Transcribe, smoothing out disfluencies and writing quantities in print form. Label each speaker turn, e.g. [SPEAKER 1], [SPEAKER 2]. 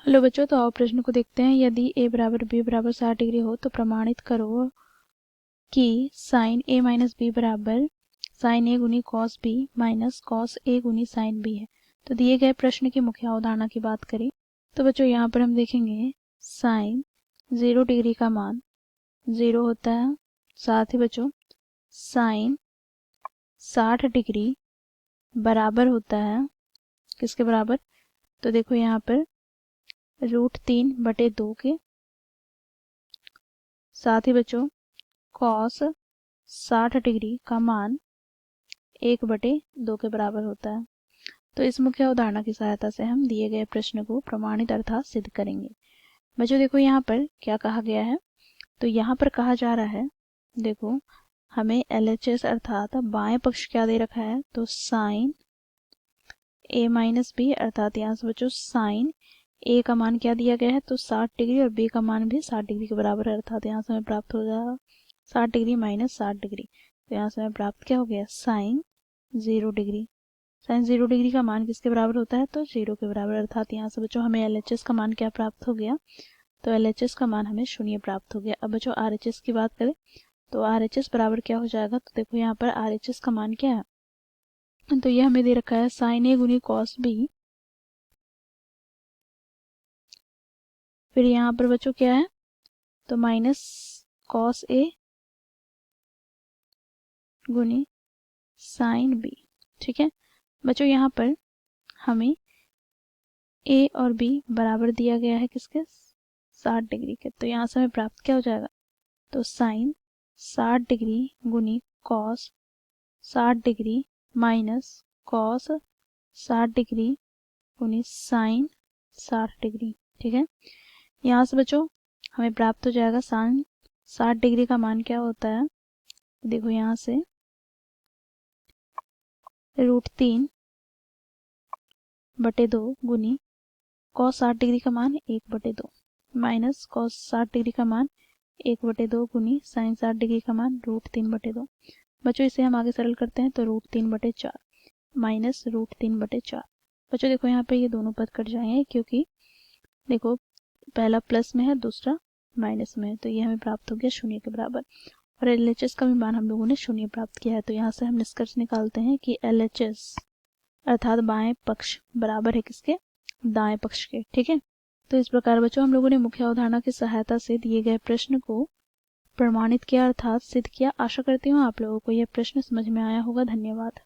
[SPEAKER 1] Hello बच्चों, तो आओ प्रश्न को देखते हैं। यदि a बराबर b बराबर 60 डिग्री हो तो प्रमाणित करो कि साइन a माइनस बी बराबर साइन a गुनी cos b minus cos a गुनी साइन b है। तो दिए गए प्रश्न की मुख्य अवधारणा की बात करें तो बच्चों यहाँ पर हम देखेंगे साइन 0 डिग्री का मान 0 होता है। साथ ही बच्चों साइन 60 डिग्री बराबर होता है किसके बराबर, तो देखो यहाँ पर √3/2 के। साथ ही बच्चों कॉस 60 डिग्री का मान 1/2 के बराबर होता है। तो इस मुख्य अवधारणा की सहायता से हम दिए गए प्रश्न को प्रमाणित अर्थात सिद्ध करेंगे। बच्चों देखो यहाँ पर क्या कहा गया है, तो यहाँ पर कहा जा रहा है, देखो हमें LHS अर्थात बाएं पक्ष क्या दे रखा है, तो साइन a माइनस बी, अर्थात यहाँ से बच्चों साइन a का मान क्या दिया गया है, तो 60 डिग्री और b का मान भी 60 डिग्री के बराबर है, अर्थात यहाँ से हमें प्राप्त हो जाएगा 60 डिग्री माइनस 60 डिग्री। तो यहाँ से हमें प्राप्त क्या हो गया, साइन 0 डिग्री। साइन 0 डिग्री का मान किसके बराबर होता है, तो 0 के बराबर, अर्थात यहाँ से बच्चों हमें LHS का मान क्या प्राप्त हो गया, तो LHS का मान हमें 0 प्राप्त हो गया। अब बच्चों RHS की बात करें तो RHS बराबर क्या हो जाएगा, तो देखो यहाँ पर RHS का मान क्या है, तो ये हमें दे रखा है साइन a गुनी कॉस b, फिर यहाँ पर बच्चों क्या है, तो माइनस कॉस a गुनी साइन b। ठीक है बच्चों, यहाँ पर हमें a और b बराबर दिया गया है किसके, 60 डिग्री के। तो यहाँ से हमें प्राप्त क्या हो जाएगा, तो साइन 60 डिग्री गुनी cos 60 degree minus cos 60 degree गुनी साइन 60 डिग्री। ठीक है, यहाँ से बच्चों हमें प्राप्त हो जाएगा साइन 60 डिग्री का मान क्या होता है, देखो यहाँ से √3/2 गुनी कॉस 60 डिग्री का मान 1/2 माइनस कॉस 60 डिग्री का मान 1/2 गुनी साइन 60 डिग्री का मान √3/2। बच्चों इसे हम आगे सरल करते हैं तो √3/4 माइनस √3/4। बच्चों देखो यहाँ पे ये दोनों पद कट जाएंगे क्योंकि देखो पहला प्लस में है दूसरा माइनस में है, तो ये हमें प्राप्त हो गया 0 के बराबर। और LHS का भी मान हम लोगों ने 0 प्राप्त किया है। तो यहाँ से हम निष्कर्ष निकालते हैं कि LHS अर्थात बाएं पक्ष बराबर है किसके, दाएं पक्ष के। ठीक है, तो इस प्रकार बच्चों हम लोगों ने मुख्य अवधारणा की सहायता से दिए गए प्रश्न को प्रमाणित किया अर्थात सिद्ध किया। आशा करती हूँ आप लोगों को यह प्रश्न समझ में आया होगा। धन्यवाद।